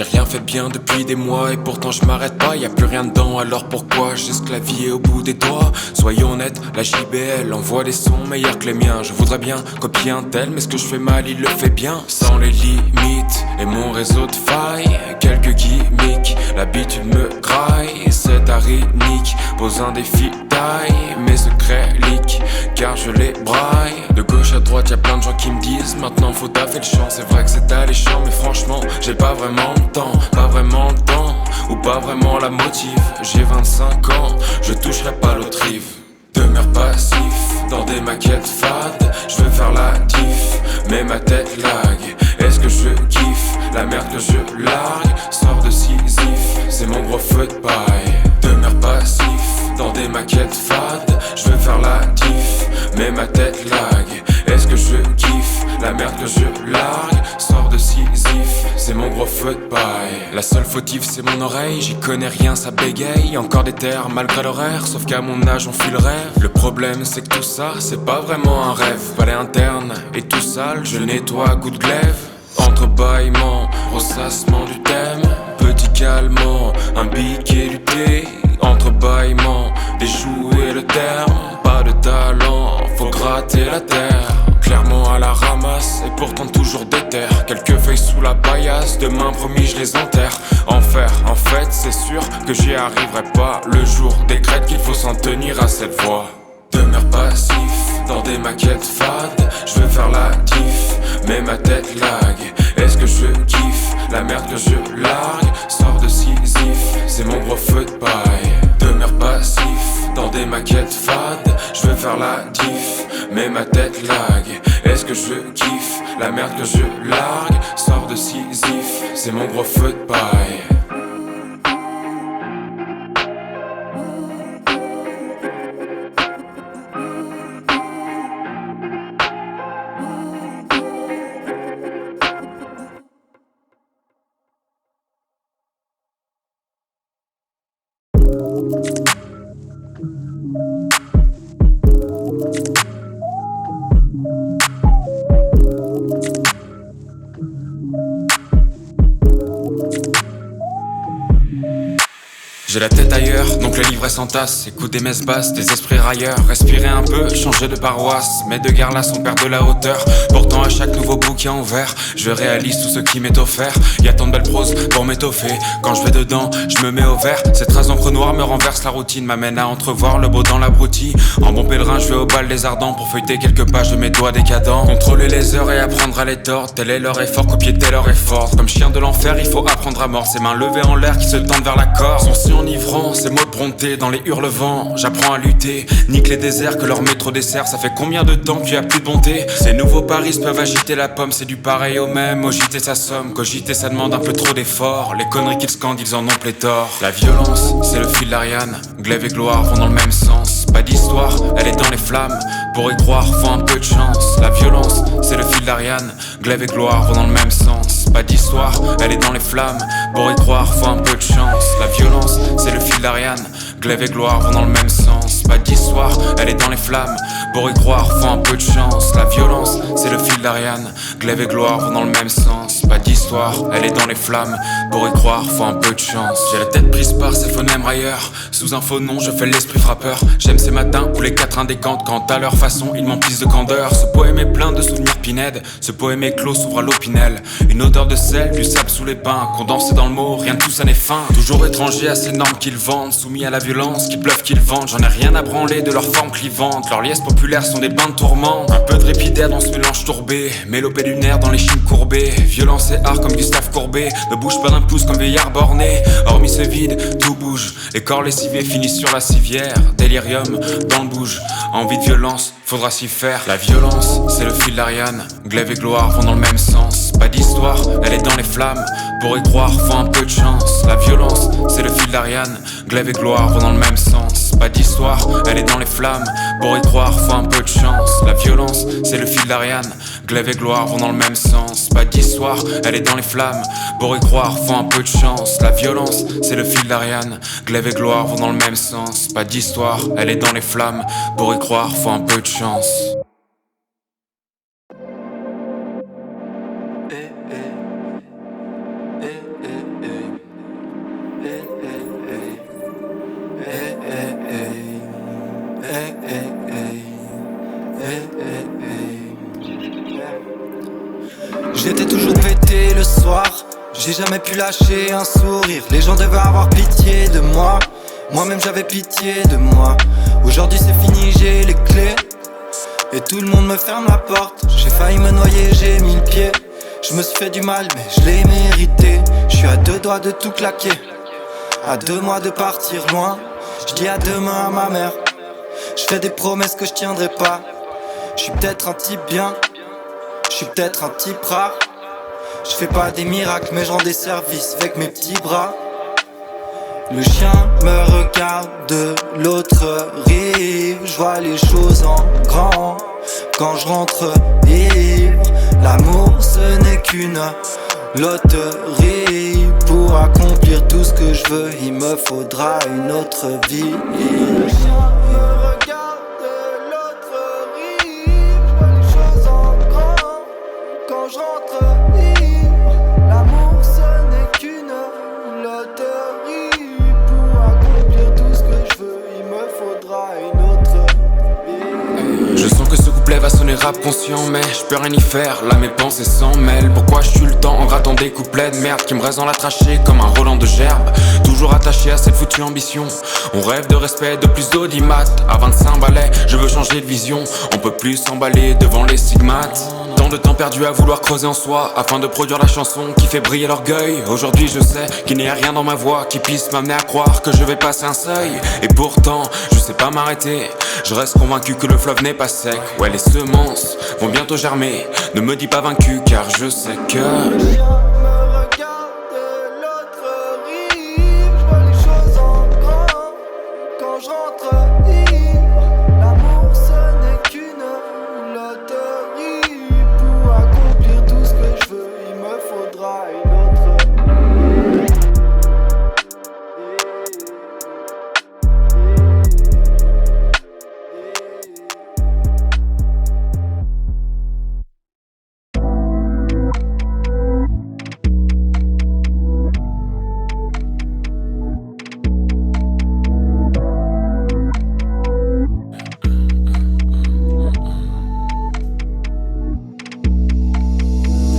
J'ai rien fait bien depuis des mois et pourtant je m'arrête pas, y a plus rien dedans, alors pourquoi j'esclavie au bout des doigts? Soyons honnêtes, la JBL envoie des sons meilleurs que les miens. Je voudrais bien copier un tel, mais ce que je fais mal il le fait bien. Sans les limites et mon réseau de failles, quelques gimmicks, l'habitude me graille. C'est arythmique, pose un défi taille, mes secrets leak, car je les braille. De gauche à droite y'a plein de gens qui me disent maintenant faut taffer le champ. C'est vrai que c'est alléchant, mais franchement j'ai pas vraiment le temps, pas vraiment le temps, ou pas vraiment la motive. J'ai 25 ans, je toucherai pas l'autre rive. Demeure passif dans des maquettes fades, je veux faire la diff, mais ma tête lag. Est-ce que je kiffe la merde que je largue? Sors de Sisyphe, c'est mon gros feu de paille. Demeure passif dans des maquettes fades, je veux faire la diff, mais ma tête lag. Est-ce que je kiffe la merde que je largue? Sors de Sisyphe, c'est mon gros feu de paille. La seule fautive c'est mon oreille, j'y connais rien, ça bégaye. Encore des terres malgré l'horaire, sauf qu'à mon âge on fuit le rêve. Le problème c'est que tout ça, c'est pas vraiment un rêve. Palais interne et tout sale, je nettoie à coups de glaive. Entrebâillement, ressassement du thème, petit calmant, un bic et du thé. Entrebâillement, déjouer le terme, pas de talent, faut gratter la terre. Clairement à la ramasse et pourtant toujours déter. Quelques feuilles sous la paillasse, demain promis je les enterre. Enfer, en fait c'est sûr que j'y arriverai pas. Le jour décrète qu'il faut s'en tenir à cette voie. Demeure passif dans des maquettes fades, je veux faire la diff, mais ma tête lag. Est-ce que je kiffe la merde que je largue? Sors de Sisyphe, c'est mon gros feu de paille. Demeure passif dans des maquettes fades, je veux faire la diff, mais ma tête lag. Est-ce que je kiffe la merde que je largue? Sors de Sisyphe, c'est mon gros feu de paille. J'ai la tête ailleurs, donc le livret s'entasse. Écoute des messes basses, des esprits railleurs. Respirer un peu, changer de paroisse. Mes deux garlas on perd de la hauteur. Pourtant à chaque nouveau bouquin ouvert, je réalise tout ce qui m'est offert. Y'a tant de belles prose pour m'étoffer. Quand je vais dedans, je me mets au vert. Cette trace d'encre noire me renverse, la routine m'amène à entrevoir le beau dans l'abruti. En bon pèlerin, je vais au bal des ardents pour feuilleter quelques pages de mes doigts décadents. Contrôler les heures et apprendre à les tordre. Tel est leur effort, copier tel leur effort. Comme chien de l'enfer, il faut apprendre à mordre. Ses mains levées en l'air qui se tendent vers la corde. Son si enivrant, ces mots de bronté dans les hurlevents. J'apprends à lutter, nique les déserts que leur métro dessert. Ça fait combien de temps qu'il y a plus de bonté? Ces nouveaux paris peuvent agiter la pomme, c'est du pareil au même. Ogiter sa somme, cogiter ça demande un peu trop d'efforts. Les conneries qu'ils scandent, ils en ont pléthore. La violence, c'est le fil d'Ariane. Glaive et gloire vont dans le même sens. Pas d'histoire, elle est dans les flammes. Pour y croire, faut un peu de chance. La violence, c'est le fil d'Ariane. Glaive et gloire vont dans le même sens. Pas d'histoire, elle est dans les flammes. Pour y croire, faut un peu de chance. La violence, c'est le fil d'Ariane. Glaive et gloire vont dans le même sens. Pas d'histoire, elle est dans les flammes. Pour y croire, faut un peu de chance. La violence, c'est le fil d'Ariane. Glaive et gloire vont dans le même sens. Pas d'histoire, elle est dans les flammes. Pour y croire, faut un peu de chance. J'ai la tête prise par ces phonèmes railleurs. Sous un faux nom, je fais l'esprit frappeur. J'aime ces matins où les quatre indécantent. Quand à leur façon, ils m'emplissent de candeur. Ce poème est plein de souvenirs pinèdes. Ce poème est clos, s'ouvre à l'opinel. Une odeur de sel, du sable sous les pins. Condensé dans le mot, rien de tout ça n'est fin. Toujours étranger à ces normes qu'ils vendent. Soumis à la violence, qui bluffent, qu'ils vendent. J'en ai rien à branler de leur forme clivante. Leurs liesses populaires sont des bains de tourmente. Un peu de répidère dans ce mélange tourbé. Mélopée lunaire dans les chines courbées. Violence et art comme Gustave Courbet. Ne bouge pas d'un pouce comme vieillard borné. Hormis ce vide, tout bouge. Les corps lessivés finissent sur la civière. Délirium dans le bouge. Envie de violence, faudra s'y faire. La violence, c'est le fil d'Ariane. Glaive et gloire vont dans le même sens. Pas d'histoire, elle est dans les flammes. Pour y croire, faut un peu de chance. La violence, c'est le fil d'Ariane. Glaive et gloire vont dans le même sens. Pas d'histoire, elle est dans les flammes. Pour y croire, faut un peu de chance. La violence, c'est le fil d'Ariane. Glaive et gloire vont dans le même sens. Pas d'histoire, elle est dans les flammes. Pour y croire, faut un peu de chance. La violence, c'est le fil d'Ariane. Glaive et gloire vont dans le même sens. Pas d'histoire, elle est dans les flammes. Pour y croire, faut un peu de chance. J'étais toujours pété le soir, j'ai jamais pu lâcher un sourire. Les gens devaient avoir pitié de moi, moi-même j'avais pitié de moi. Aujourd'hui c'est fini, j'ai les clés et tout le monde me ferme la porte. J'ai failli me noyer, j'ai mis le pied. Je me suis fait du mal mais je l'ai mérité. Je suis à 2 doigts de tout claquer, à 2 mois de partir loin. Je dis à demain à ma mère, je fais des promesses que je tiendrai pas. Je suis peut-être un type bien, je suis peut-être un type rare. Je fais pas des miracles mais je rends des services avec mes petits bras. Le chien me regarde de l'autre rive. Je vois les choses en grand quand je rentre ivre. L'amour ce n'est qu'une loterie. Pour accomplir tout ce que je veux, il me faudra une autre vie. Le chien me regarde de l'autre rive. Je vois les choses en grand quand je rentre ivre. L'amour ce n'est qu'une loterie. Pour accomplir tout ce que je veux, il me faudra une autre vie. Je sens que ce couplet va sonner rap conscient, mais je peux rien y faire, là mes pensées s'en mêlent. Pourquoi je tue le temps en grattant des couplets de merde qui me restent dans la trachée comme un Roland de gerbe. Toujours attaché à cette foutue ambition. On rêve de respect, de plus d'audimat. À 25 balais, je veux changer de vision. On peut plus s'emballer devant les stigmates. Tant de temps perdu à vouloir creuser en soi afin de produire la chanson qui fait briller l'orgueil. Aujourd'hui je sais qu'il n'y a rien dans ma voix qui puisse m'amener à croire que je vais passer un seuil. Et pourtant je sais pas m'arrêter. Je reste convaincu que le fleuve n'est pas sec. Ouais, les semences vont bientôt germer. Ne me dis pas vaincu car je sais que Le chien me regarde de l'autre rive. Je vois les choses en grand quand je rentre ivre. L'amour ce n'est qu'une loterie. Pour accomplir tout ce que je veux, il me faudra une autre vie.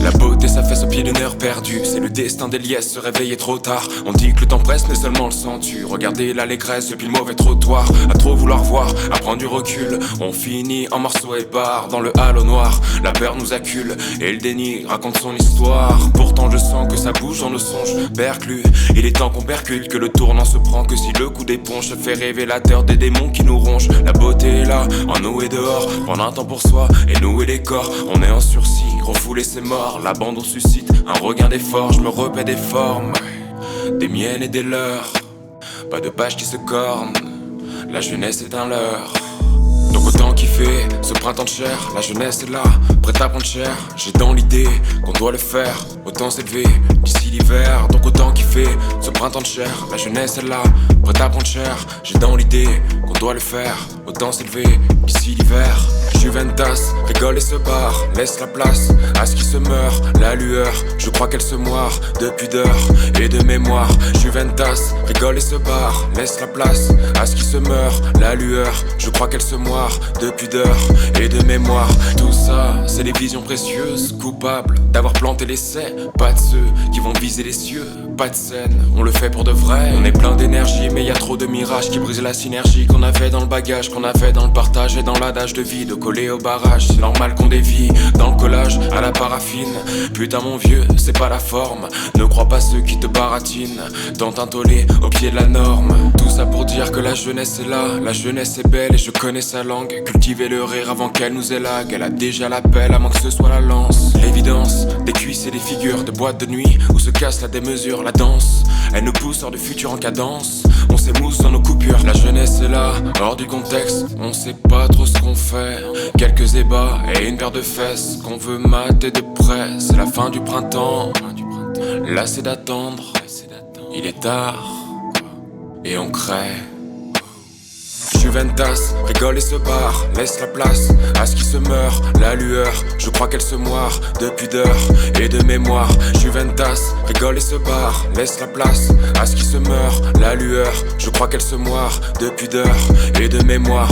la beauté s'affaisse au pied d'une heure perdue. C'est le destin des liesses, se réveiller trop tard. On dit que le temps presse mais seulement le sens-tu. Regardez l'allégresse depuis le mauvais trottoir. À trop vouloir voir, à prendre du recul. On finit en morceaux épars dans le halo noir. La peur nous accule et le déni raconte son histoire. Pourtant je sens que ça bouge dans nos songes perclus. Il est temps qu'on percule, que le tournant se prend. Que si le coup d'éponge se fait révélateur des démons qui nous rongent. La beauté est là, en nous et dehors. Prendre un temps pour soi et nouer les corps. On est en sursis, refouler ses morts. L'abandon suscite un regain d'effort. Je me repais des formes, des miennes et des leurs. Pas de page qui se corne, la jeunesse est un leurre. Donc autant kiffer ce printemps de chair. La jeunesse est là, prête à prendre cher. J'ai dans l'idée qu'on doit le faire. Autant s'élever d'ici l'hiver. Donc autant kiffer ce printemps de chair. La jeunesse est là, prête à prendre cher. J'ai dans l'idée qu'on doit le faire. Autant s'élever d'ici l'hiver. Juventas rigole et se barre. Laisse la place à ce qui se meurt. La lueur, je crois qu'elle se moire de pudeur et de mémoire. Juventas rigole et se barre. Laisse la place à ce qui se meurt. La lueur, je crois qu'elle se moire de pudeur et de mémoire. Tout ça, c'est des visions précieuses. Coupables d'avoir planté l'essai. Pas de ceux qui vont viser les cieux. Pas de scène, on le fait pour de vrai. On est plein d'énergie mais y a trop de mirages qui brisent la synergie qu'on avait dans le bagage, qu'on avait dans le partage et dans l'adage de vie. De coller au barrage, c'est normal qu'on dévie dans le collage à la paraffine. Putain mon vieux, c'est pas la forme. Ne crois pas ceux qui te baratinent. Tente un tollé au pied de la norme. Tout ça pour dire que la jeunesse est là. La jeunesse est belle et je connais sa langue. Cultiver le rire avant qu'elle nous élague. Elle a déjà l'appel avant que ce soit la lance. L'évidence des cuisses et des figures de boîte de nuit où se casse la démesure, la danse. Elle nous pousse hors du futur en cadence. On s'émousse dans nos coupures. La jeunesse est là, hors du contexte. On sait pas trop ce qu'on fait. Quelques ébats et une paire de fesses qu'on veut mater de près. C'est la fin du printemps. Lassé d'attendre, il est tard et on crée. Juventas rigole et se barre. Laisse la place à ce qui se meurt. La lueur, je crois qu'elle se moire de pudeur et de mémoire. Juventas rigole et se barre. Laisse la place à ce qui se meurt. La lueur, je crois qu'elle se moire de pudeur et de mémoire.